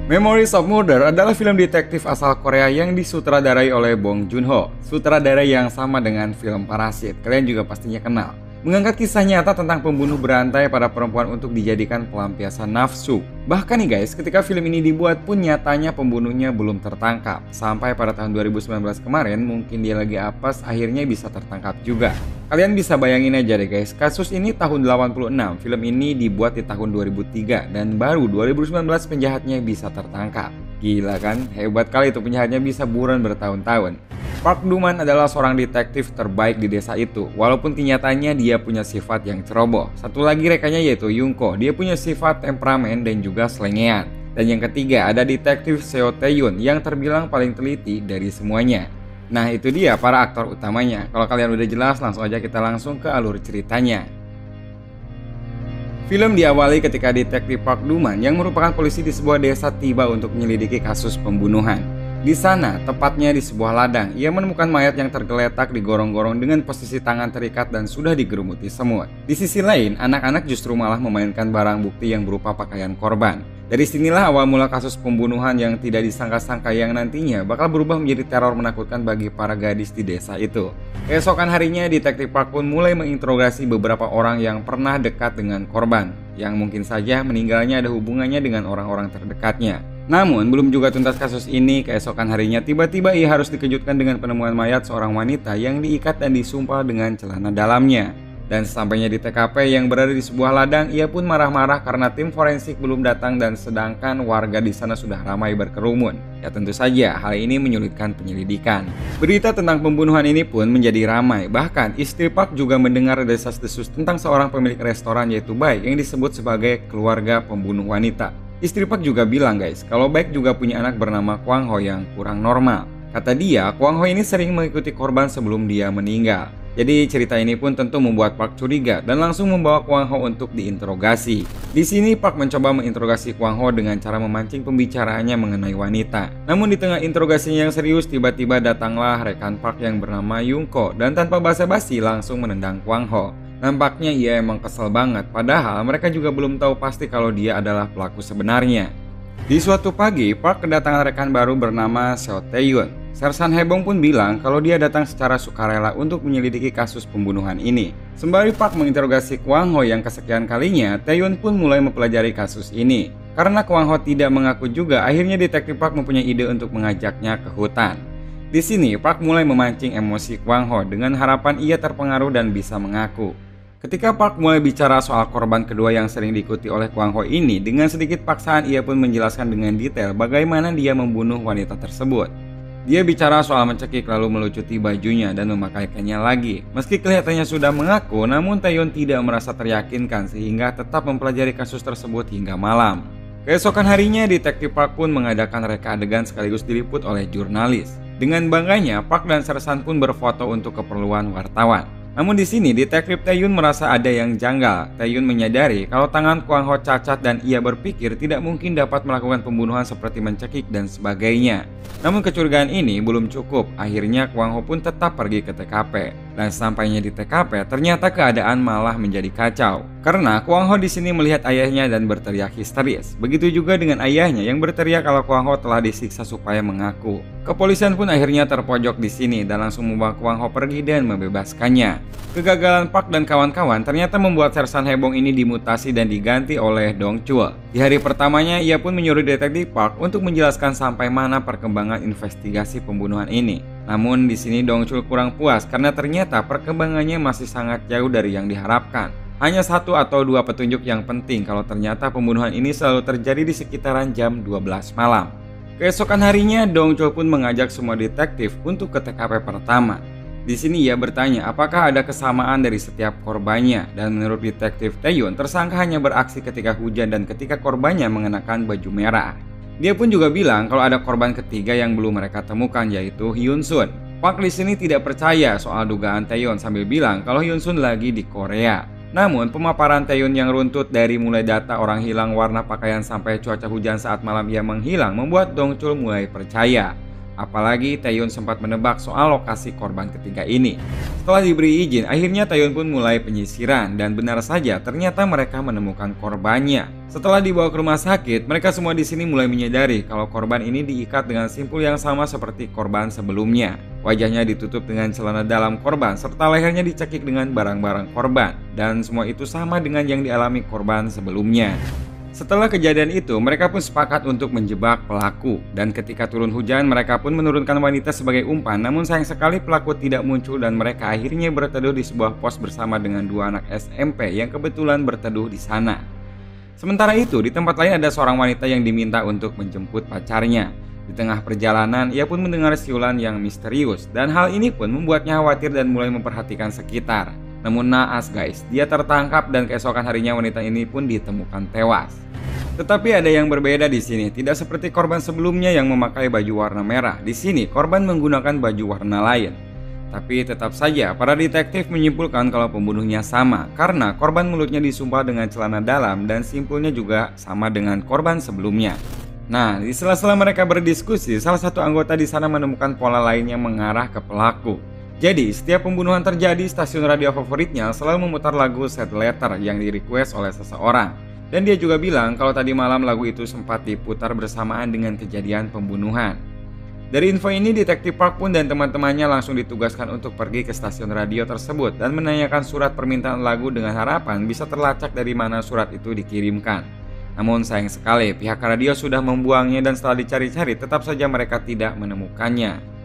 Memories of Murder adalah film detektif asal Korea yang disutradarai oleh Bong Joon-ho, sutradara yang sama dengan film Parasit. Kalian juga pastinya kenal. Mengangkat kisah nyata tentang pembunuh berantai pada perempuan untuk dijadikan pelampiasan nafsu. Bahkan nih guys, ketika film ini dibuat pun nyatanya pembunuhnya belum tertangkap. Sampai pada tahun 2019 kemarin, mungkin dia lagi apes, akhirnya bisa tertangkap juga. Kalian bisa bayangin aja deh guys, kasus ini tahun 86, film ini dibuat di tahun 2003, dan baru 2019 penjahatnya bisa tertangkap. Gila kan, hebat kali itu penjahatnya bisa buron bertahun-tahun. Park Do-man adalah seorang detektif terbaik di desa itu, walaupun kenyataannya dia punya sifat yang ceroboh. Satu lagi rekannya yaitu Yungko, dia punya sifat temperamen dan juga selengean. Dan yang ketiga ada detektif Seo Tae-yoon yang terbilang paling teliti dari semuanya. Nah itu dia para aktor utamanya. Kalau kalian udah jelas, langsung aja kita langsung ke alur ceritanya. Film diawali ketika detektif Park Do-man yang merupakan polisi di sebuah desa tiba untuk menyelidiki kasus pembunuhan. Di sana, tepatnya di sebuah ladang, ia menemukan mayat yang tergeletak di gorong-gorong dengan posisi tangan terikat dan sudah digerumuti semut. Di sisi lain, anak-anak justru malah memainkan barang bukti yang berupa pakaian korban. Dari sinilah awal mula kasus pembunuhan yang tidak disangka-sangka yang nantinya bakal berubah menjadi teror menakutkan bagi para gadis di desa itu. Keesokan harinya, detektif Park pun mulai menginterogasi beberapa orang yang pernah dekat dengan korban, yang mungkin saja meninggalnya ada hubungannya dengan orang-orang terdekatnya. Namun, belum juga tuntas kasus ini, keesokan harinya tiba-tiba ia harus dikejutkan dengan penemuan mayat seorang wanita yang diikat dan disumpal dengan celana dalamnya. Dan sesampainya di TKP yang berada di sebuah ladang, ia pun marah-marah karena tim forensik belum datang dan sedangkan warga di sana sudah ramai berkerumun. Ya tentu saja, hal ini menyulitkan penyelidikan. Berita tentang pembunuhan ini pun menjadi ramai. Bahkan, istri Park juga mendengar desas-desus tentang seorang pemilik restoran yaitu Baek yang disebut sebagai keluarga pembunuh wanita. Istri Park juga bilang guys, kalau Baek juga punya anak bernama Kwang Ho yang kurang normal. Kata dia, Kwang Ho ini sering mengikuti korban sebelum dia meninggal. Jadi cerita ini pun tentu membuat Park curiga dan langsung membawa Kwang Ho untuk diinterogasi. Di sini Park mencoba menginterogasi Kwang Ho dengan cara memancing pembicaraannya mengenai wanita. Namun di tengah interogasinya yang serius, tiba-tiba datanglah rekan Park yang bernama Yungko dan tanpa basa-basi langsung menendang Kwang Ho. Nampaknya ia emang kesel banget, padahal mereka juga belum tahu pasti kalau dia adalah pelaku sebenarnya. Di suatu pagi, Park kedatangan rekan baru bernama Seo Tae-yoon. Sersan Haebong pun bilang kalau dia datang secara sukarela untuk menyelidiki kasus pembunuhan ini. Sembari Park menginterogasi Kwang Ho yang kesekian kalinya, Tae-yoon pun mulai mempelajari kasus ini. Karena Kwang Ho tidak mengaku juga, akhirnya detektif Park mempunyai ide untuk mengajaknya ke hutan. Di sini, Park mulai memancing emosi Kwang Ho dengan harapan ia terpengaruh dan bisa mengaku. Ketika Park mulai bicara soal korban kedua yang sering diikuti oleh Kwang Ho ini, dengan sedikit paksaan ia pun menjelaskan dengan detail bagaimana dia membunuh wanita tersebut. Dia bicara soal mencekik lalu melucuti bajunya dan memakaikannya lagi. Meski kelihatannya sudah mengaku, namun Tae-yoon tidak merasa teryakinkan sehingga tetap mempelajari kasus tersebut hingga malam. Keesokan harinya, detektif Park pun mengadakan reka adegan sekaligus diliput oleh jurnalis. Dengan bangganya, Park dan Sersan pun berfoto untuk keperluan wartawan. Namun di sini detektif Tae-yoon merasa ada yang janggal. Tae-yoon menyadari kalau tangan Kwang Ho cacat dan ia berpikir tidak mungkin dapat melakukan pembunuhan seperti mencekik dan sebagainya. Namun kecurigaan ini belum cukup. Akhirnya Kwang Ho pun tetap pergi ke TKP. Dan sampainya di TKP, ternyata keadaan malah menjadi kacau. Karena Kwang Ho di sini melihat ayahnya dan berteriak histeris. Begitu juga dengan ayahnya yang berteriak kalau Kwang Ho telah disiksa supaya mengaku. Kepolisian pun akhirnya terpojok di sini dan langsung membawa Kwang Ho pergi dan membebaskannya. Kegagalan Park dan kawan-kawan ternyata membuat Sersan Haebong ini dimutasi dan diganti oleh Dong Chul. Di hari pertamanya, ia pun menyuruh detektif Park untuk menjelaskan sampai mana perkembangan investigasi pembunuhan ini. Namun di sini Dong Chul kurang puas karena ternyata perkembangannya masih sangat jauh dari yang diharapkan. Hanya 1 atau 2 petunjuk yang penting kalau ternyata pembunuhan ini selalu terjadi di sekitaran jam 12 malam. Keesokan harinya, Dong Chul pun mengajak semua detektif untuk ke TKP pertama. Di sini ia bertanya apakah ada kesamaan dari setiap korbannya, dan menurut detektif Tae-yoon, tersangka hanya beraksi ketika hujan dan ketika korbannya mengenakan baju merah. Dia pun juga bilang kalau ada korban ketiga yang belum mereka temukan, yaitu Hyun Sun. Park di sini tidak percaya soal dugaan Tae-yoon sambil bilang kalau Hyun Sun lagi di Korea. Namun, pemaparan Taeyun yang runtut dari mulai data orang hilang, warna pakaian, sampai cuaca hujan saat malam ia menghilang membuat Dongchul mulai percaya. Apalagi Taeyun sempat menebak soal lokasi korban ketiga ini. Setelah diberi izin, akhirnya Taeyun pun mulai penyisiran dan benar saja ternyata mereka menemukan korbannya. Setelah dibawa ke rumah sakit, mereka semua di sini mulai menyadari kalau korban ini diikat dengan simpul yang sama seperti korban sebelumnya. Wajahnya ditutup dengan celana dalam korban serta lehernya dicekik dengan barang-barang korban, dan semua itu sama dengan yang dialami korban sebelumnya. Setelah kejadian itu, mereka pun sepakat untuk menjebak pelaku, dan ketika turun hujan mereka pun menurunkan wanita sebagai umpan. Namun sayang sekali pelaku tidak muncul dan mereka akhirnya berteduh di sebuah pos bersama dengan dua anak SMP yang kebetulan berteduh di sana. Sementara itu, di tempat lain ada seorang wanita yang diminta untuk menjemput pacarnya. Di tengah perjalanan, ia pun mendengar siulan yang misterius, dan hal ini pun membuatnya khawatir dan mulai memperhatikan sekitar. Namun naas guys, dia tertangkap dan keesokan harinya wanita ini pun ditemukan tewas. Tetapi ada yang berbeda di sini, tidak seperti korban sebelumnya yang memakai baju warna merah. Di sini korban menggunakan baju warna lain. Tapi tetap saja para detektif menyimpulkan kalau pembunuhnya sama, karena korban mulutnya disumpal dengan celana dalam dan simpulnya juga sama dengan korban sebelumnya. Nah, di sela-sela mereka berdiskusi, salah satu anggota di sana menemukan pola lain yang mengarah ke pelaku. Jadi, setiap pembunuhan terjadi, stasiun radio favoritnya selalu memutar lagu Sad Letter yang di-request oleh seseorang. Dan dia juga bilang kalau tadi malam lagu itu sempat diputar bersamaan dengan kejadian pembunuhan. Dari info ini, Detektif Park pun dan teman-temannya langsung ditugaskan untuk pergi ke stasiun radio tersebut dan menanyakan surat permintaan lagu dengan harapan bisa terlacak dari mana surat itu dikirimkan. Namun sayang sekali, pihak radio sudah membuangnya dan setelah dicari-cari tetap saja mereka tidak menemukannya.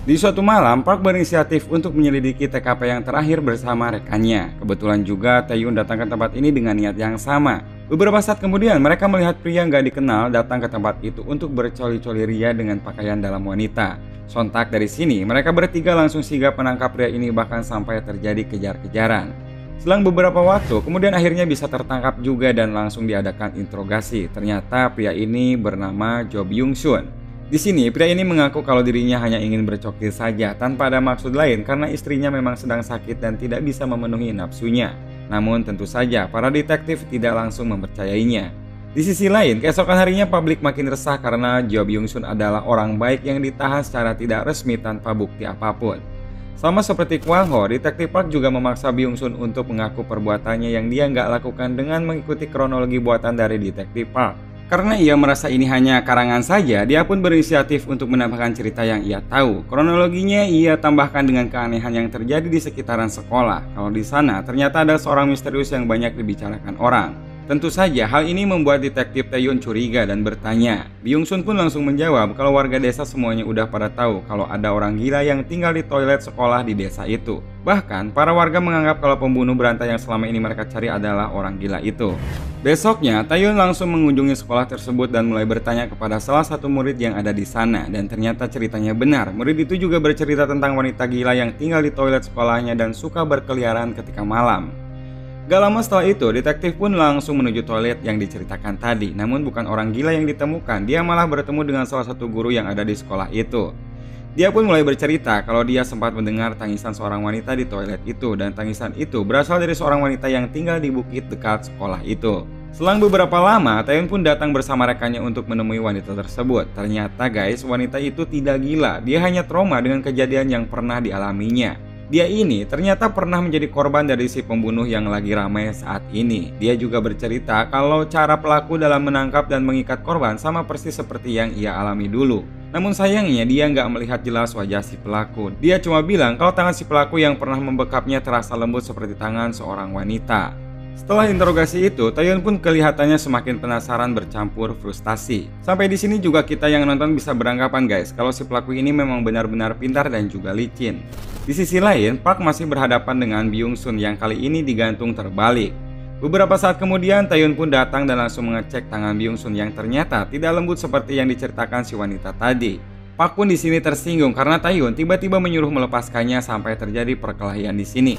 Di suatu malam, Park berinisiatif untuk menyelidiki TKP yang terakhir bersama rekannya. Kebetulan juga Taeyun datang ke tempat ini dengan niat yang sama. Beberapa saat kemudian, mereka melihat pria nggak dikenal datang ke tempat itu untuk bercoli-coli ria dengan pakaian dalam wanita. Sontak dari sini, mereka bertiga langsung sigap menangkap pria ini bahkan sampai terjadi kejar-kejaran. Selang beberapa waktu, kemudian akhirnya bisa tertangkap juga dan langsung diadakan interogasi. Ternyata pria ini bernama Jo Byung-sun. Di sini, pria ini mengaku kalau dirinya hanya ingin bercokil saja tanpa ada maksud lain karena istrinya memang sedang sakit dan tidak bisa memenuhi nafsunya. Namun tentu saja para detektif tidak langsung mempercayainya. Di sisi lain, keesokan harinya publik makin resah karena Jo Byung-sun adalah orang baik yang ditahan secara tidak resmi tanpa bukti apapun. Sama seperti Kwang Ho, Detektif Park juga memaksa Byung-sun untuk mengaku perbuatannya yang dia nggak lakukan dengan mengikuti kronologi buatan dari Detektif Park. Karena ia merasa ini hanya karangan saja, dia pun berinisiatif untuk menambahkan cerita yang ia tahu. Kronologinya ia tambahkan dengan keanehan yang terjadi di sekitaran sekolah. Kalau di sana ternyata ada seorang misterius yang banyak dibicarakan orang. Tentu saja hal ini membuat detektif Taeyun curiga dan bertanya. Byung-sun pun langsung menjawab kalau warga desa semuanya udah pada tahu kalau ada orang gila yang tinggal di toilet sekolah di desa itu. Bahkan para warga menganggap kalau pembunuh berantai yang selama ini mereka cari adalah orang gila itu. Besoknya, Taeyun langsung mengunjungi sekolah tersebut dan mulai bertanya kepada salah satu murid yang ada di sana. Dan ternyata ceritanya benar, murid itu juga bercerita tentang wanita gila yang tinggal di toilet sekolahnya dan suka berkeliaran ketika malam. Gak lama setelah itu, detektif pun langsung menuju toilet yang diceritakan tadi. Namun bukan orang gila yang ditemukan, dia malah bertemu dengan salah satu guru yang ada di sekolah itu. Dia pun mulai bercerita kalau dia sempat mendengar tangisan seorang wanita di toilet itu, dan tangisan itu berasal dari seorang wanita yang tinggal di bukit dekat sekolah itu. Selang beberapa lama, Taeyun pun datang bersama rekannya untuk menemui wanita tersebut. Ternyata guys, wanita itu tidak gila, dia hanya trauma dengan kejadian yang pernah dialaminya. Dia ini ternyata pernah menjadi korban dari si pembunuh yang lagi ramai saat ini. Dia juga bercerita kalau cara pelaku dalam menangkap dan mengikat korban sama persis seperti yang ia alami dulu. Namun sayangnya dia nggak melihat jelas wajah si pelaku. Dia cuma bilang kalau tangan si pelaku yang pernah membekapnya terasa lembut seperti tangan seorang wanita. Setelah interogasi itu, Taeyun pun kelihatannya semakin penasaran bercampur frustasi. Sampai di sini juga kita yang nonton bisa beranggapan guys, kalau si pelaku ini memang benar-benar pintar dan juga licin. Di sisi lain, Park masih berhadapan dengan Byung-sun yang kali ini digantung terbalik. Beberapa saat kemudian, Taeyun pun datang dan langsung mengecek tangan Byung-sun yang ternyata tidak lembut seperti yang diceritakan si wanita tadi. Park pun di sini tersinggung karena Taeyun tiba-tiba menyuruh melepaskannya sampai terjadi perkelahian di sini.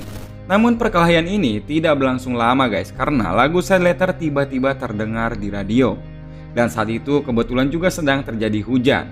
Namun perkelahian ini tidak berlangsung lama guys, karena lagu Sad Letter tiba-tiba terdengar di radio. Dan saat itu kebetulan juga sedang terjadi hujan.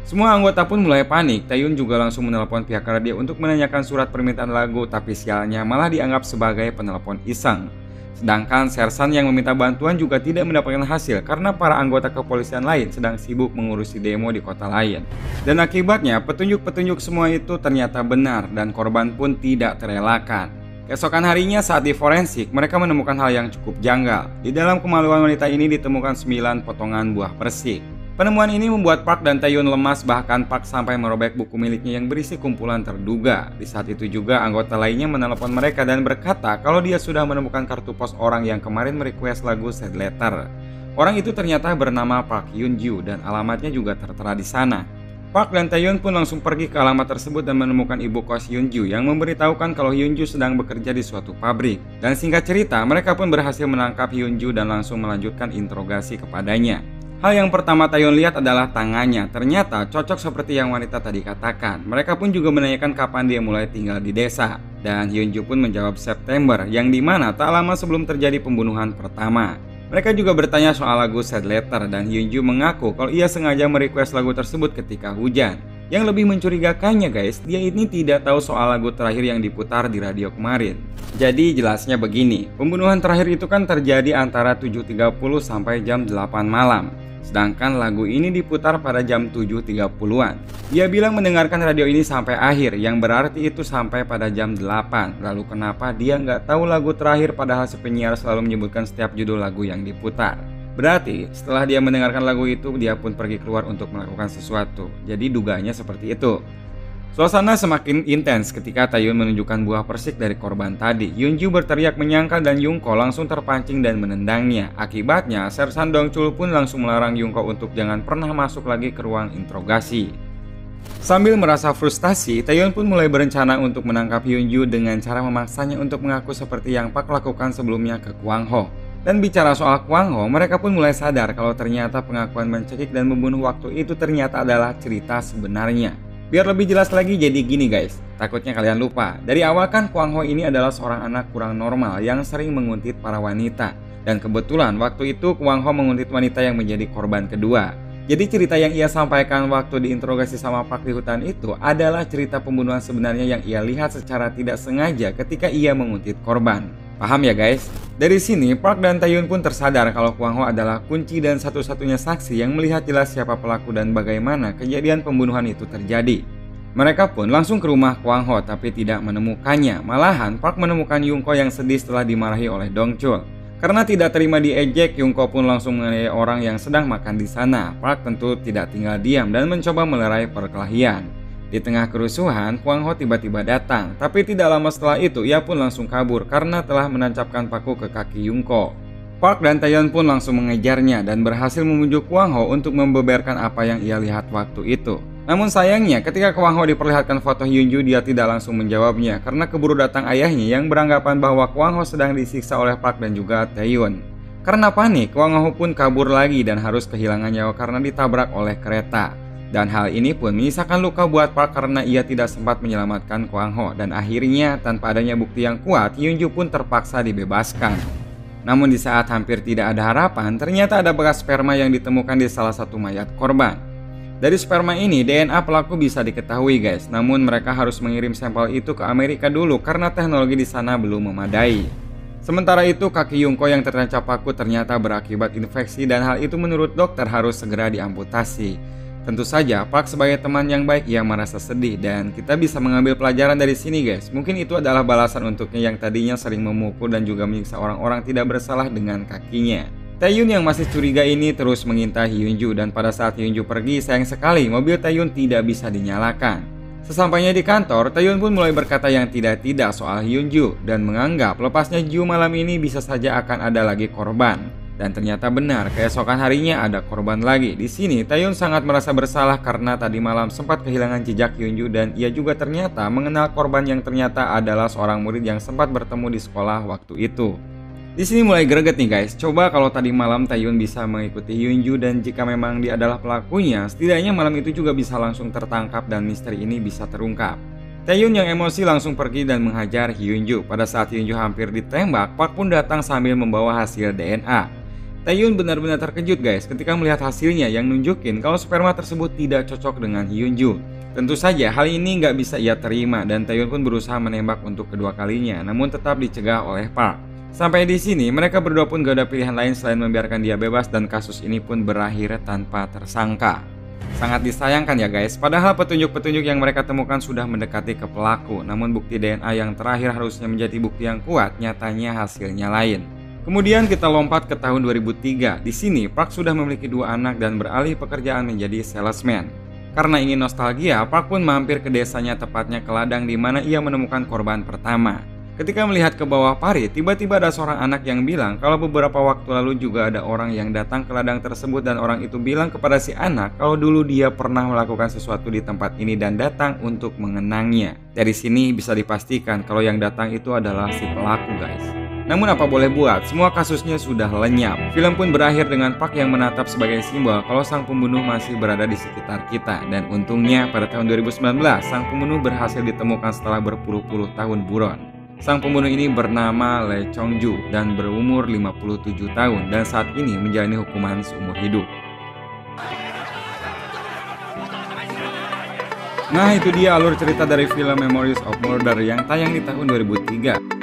Semua anggota pun mulai panik. Taeyun juga langsung menelpon pihak radio untuk menanyakan surat permintaan lagu, tapi sialnya malah dianggap sebagai penelpon iseng. Sedangkan Sersan yang meminta bantuan juga tidak mendapatkan hasil karena para anggota kepolisian lain sedang sibuk mengurusi demo di kota lain. Dan akibatnya petunjuk-petunjuk semua itu ternyata benar dan korban pun tidak terelakkan. Keesokan harinya saat di forensik, mereka menemukan hal yang cukup janggal. Di dalam kemaluan wanita ini ditemukan 9 potongan buah persik. Penemuan ini membuat Park dan Taeyun lemas, bahkan Park sampai merobek buku miliknya yang berisi kumpulan terduga. Di saat itu juga anggota lainnya menelepon mereka dan berkata kalau dia sudah menemukan kartu pos orang yang kemarin merequest lagu Sad Letter. Orang itu ternyata bernama Park Hyunju dan alamatnya juga tertera di sana. Park dan Taeyun pun langsung pergi ke alamat tersebut dan menemukan ibu kos Hyunju yang memberitahukan kalau Hyunju sedang bekerja di suatu pabrik. Dan singkat cerita, mereka pun berhasil menangkap Hyunju dan langsung melanjutkan interogasi kepadanya. Hal yang pertama Taeyun lihat adalah tangannya. Ternyata cocok seperti yang wanita tadi katakan. Mereka pun juga menanyakan kapan dia mulai tinggal di desa. Dan Hyunju pun menjawab September, yang dimana tak lama sebelum terjadi pembunuhan pertama. Mereka juga bertanya soal lagu Sad Letter dan Hyunju mengaku kalau ia sengaja merequest lagu tersebut ketika hujan. Yang lebih mencurigakannya guys, dia ini tidak tahu soal lagu terakhir yang diputar di radio kemarin. Jadi jelasnya begini, pembunuhan terakhir itu kan terjadi antara 7.30 sampai jam 8 malam. Sedangkan lagu ini diputar pada jam 7.30-an. Dia bilang mendengarkan radio ini sampai akhir, yang berarti itu sampai pada jam 8. Lalu kenapa dia nggak tahu lagu terakhir padahal si penyiar selalu menyebutkan setiap judul lagu yang diputar? Berarti setelah dia mendengarkan lagu itu, dia pun pergi keluar untuk melakukan sesuatu. Jadi dugaannya seperti itu. Suasana semakin intens ketika Taeyun menunjukkan buah persik dari korban tadi. Hyunju berteriak menyangkal dan Yungko langsung terpancing dan menendangnya. Akibatnya, Sersan Dongchul pun langsung melarang Yungko untuk jangan pernah masuk lagi ke ruang interogasi. Sambil merasa frustasi, Taeyun pun mulai berencana untuk menangkap Hyunju dengan cara memaksanya untuk mengaku seperti yang Park lakukan sebelumnya ke Kwang Ho. Dan bicara soal Kwang Ho, mereka pun mulai sadar kalau ternyata pengakuan mencekik dan membunuh waktu itu ternyata adalah cerita sebenarnya. Biar lebih jelas lagi, jadi gini guys, takutnya kalian lupa. Dari awal kan Kwang Ho ini adalah seorang anak kurang normal yang sering menguntit para wanita. Dan kebetulan waktu itu Kwang Ho menguntit wanita yang menjadi korban kedua. Jadi cerita yang ia sampaikan waktu diinterogasi sama Park di hutan itu adalah cerita pembunuhan sebenarnya yang ia lihat secara tidak sengaja ketika ia menguntit korban. Paham ya guys? Dari sini Park dan Taeyun pun tersadar kalau Kwang Ho adalah kunci dan satu-satunya saksi yang melihat jelas siapa pelaku dan bagaimana kejadian pembunuhan itu terjadi. Mereka pun langsung ke rumah Kwang Ho tapi tidak menemukannya. Malahan Park menemukan Yungko yang sedih setelah dimarahi oleh Dongchul. Karena tidak terima diejek, Yungko pun langsung menganiaya orang yang sedang makan di sana. Park tentu tidak tinggal diam dan mencoba melerai perkelahian. Di tengah kerusuhan, Kwang Ho tiba-tiba datang, tapi tidak lama setelah itu ia pun langsung kabur karena telah menancapkan paku ke kaki Yungko. Park dan Taeyun pun langsung mengejarnya dan berhasil membujuk Kwang Ho untuk membeberkan apa yang ia lihat waktu itu. Namun sayangnya ketika Kwang Ho diperlihatkan foto Hyunju, dia tidak langsung menjawabnya karena keburu datang ayahnya yang beranggapan bahwa Kwang Ho sedang disiksa oleh Park dan juga Taeyun. Karena panik, Kwang Ho pun kabur lagi dan harus kehilangan nyawa karena ditabrak oleh kereta. Dan hal ini pun menyisakan luka buat Park karena ia tidak sempat menyelamatkan Kwang Ho. Dan akhirnya tanpa adanya bukti yang kuat, Hyunju pun terpaksa dibebaskan. Namun di saat hampir tidak ada harapan, ternyata ada bekas sperma yang ditemukan di salah satu mayat korban. Dari sperma ini DNA pelaku bisa diketahui guys. Namun mereka harus mengirim sampel itu ke Amerika dulu karena teknologi di sana belum memadai. Sementara itu kaki Yungko yang tertancap paku ternyata berakibat infeksi dan hal itu menurut dokter harus segera diamputasi. Tentu saja Park sebagai teman yang baik ia merasa sedih dan kita bisa mengambil pelajaran dari sini guys. Mungkin itu adalah balasan untuknya yang tadinya sering memukul dan juga menyiksa orang-orang tidak bersalah dengan kakinya. Taeyun yang masih curiga ini terus mengintai Hyunju dan pada saat Hyunju pergi sayang sekali mobil Taeyun tidak bisa dinyalakan. Sesampainya di kantor, Taeyun pun mulai berkata yang tidak-tidak soal Hyunju dan menganggap lepasnya Ju malam ini bisa saja akan ada lagi korban. Dan ternyata benar, keesokan harinya ada korban lagi. Di sini Taeyun sangat merasa bersalah karena tadi malam sempat kehilangan jejak Hyunju dan ia juga ternyata mengenal korban yang ternyata adalah seorang murid yang sempat bertemu di sekolah waktu itu. Di sini mulai greget nih guys. Coba kalau tadi malam Taeyun bisa mengikuti Hyunju dan jika memang dia adalah pelakunya, setidaknya malam itu juga bisa langsung tertangkap dan misteri ini bisa terungkap. Taeyun yang emosi langsung pergi dan menghajar Hyunju. Pada saat Hyunju hampir ditembak, Park pun datang sambil membawa hasil DNA. Taehyun benar-benar terkejut guys ketika melihat hasilnya yang nunjukin kalau sperma tersebut tidak cocok dengan Hyunju. Tentu saja hal ini nggak bisa ia terima dan Taehyun pun berusaha menembak untuk kedua kalinya, namun tetap dicegah oleh Park. Sampai di sini mereka berdua pun gak ada pilihan lain selain membiarkan dia bebas dan kasus ini pun berakhir tanpa tersangka. Sangat disayangkan ya guys, padahal petunjuk-petunjuk yang mereka temukan sudah mendekati ke pelaku, namun bukti DNA yang terakhir harusnya menjadi bukti yang kuat, nyatanya hasilnya lain. Kemudian kita lompat ke tahun 2003. Di sini Park sudah memiliki 2 anak dan beralih pekerjaan menjadi salesman. Karena ingin nostalgia, Park pun mampir ke desanya, tepatnya ke ladang di mana ia menemukan korban pertama. Ketika melihat ke bawah parit, tiba-tiba ada seorang anak yang bilang kalau beberapa waktu lalu juga ada orang yang datang ke ladang tersebut dan orang itu bilang kepada si anak kalau dulu dia pernah melakukan sesuatu di tempat ini dan datang untuk mengenangnya. Dari sini bisa dipastikan kalau yang datang itu adalah si pelaku guys. Namun apa boleh buat, semua kasusnya sudah lenyap. Film pun berakhir dengan Park yang menatap sebagai simbol kalau sang pembunuh masih berada di sekitar kita. Dan untungnya pada tahun 2019, sang pembunuh berhasil ditemukan setelah berpuluh-puluh tahun buron. Sang pembunuh ini bernama Lee Chong-ju dan berumur 57 tahun dan saat ini menjalani hukuman seumur hidup. Nah itu dia alur cerita dari film Memories of Murder yang tayang di tahun 2003.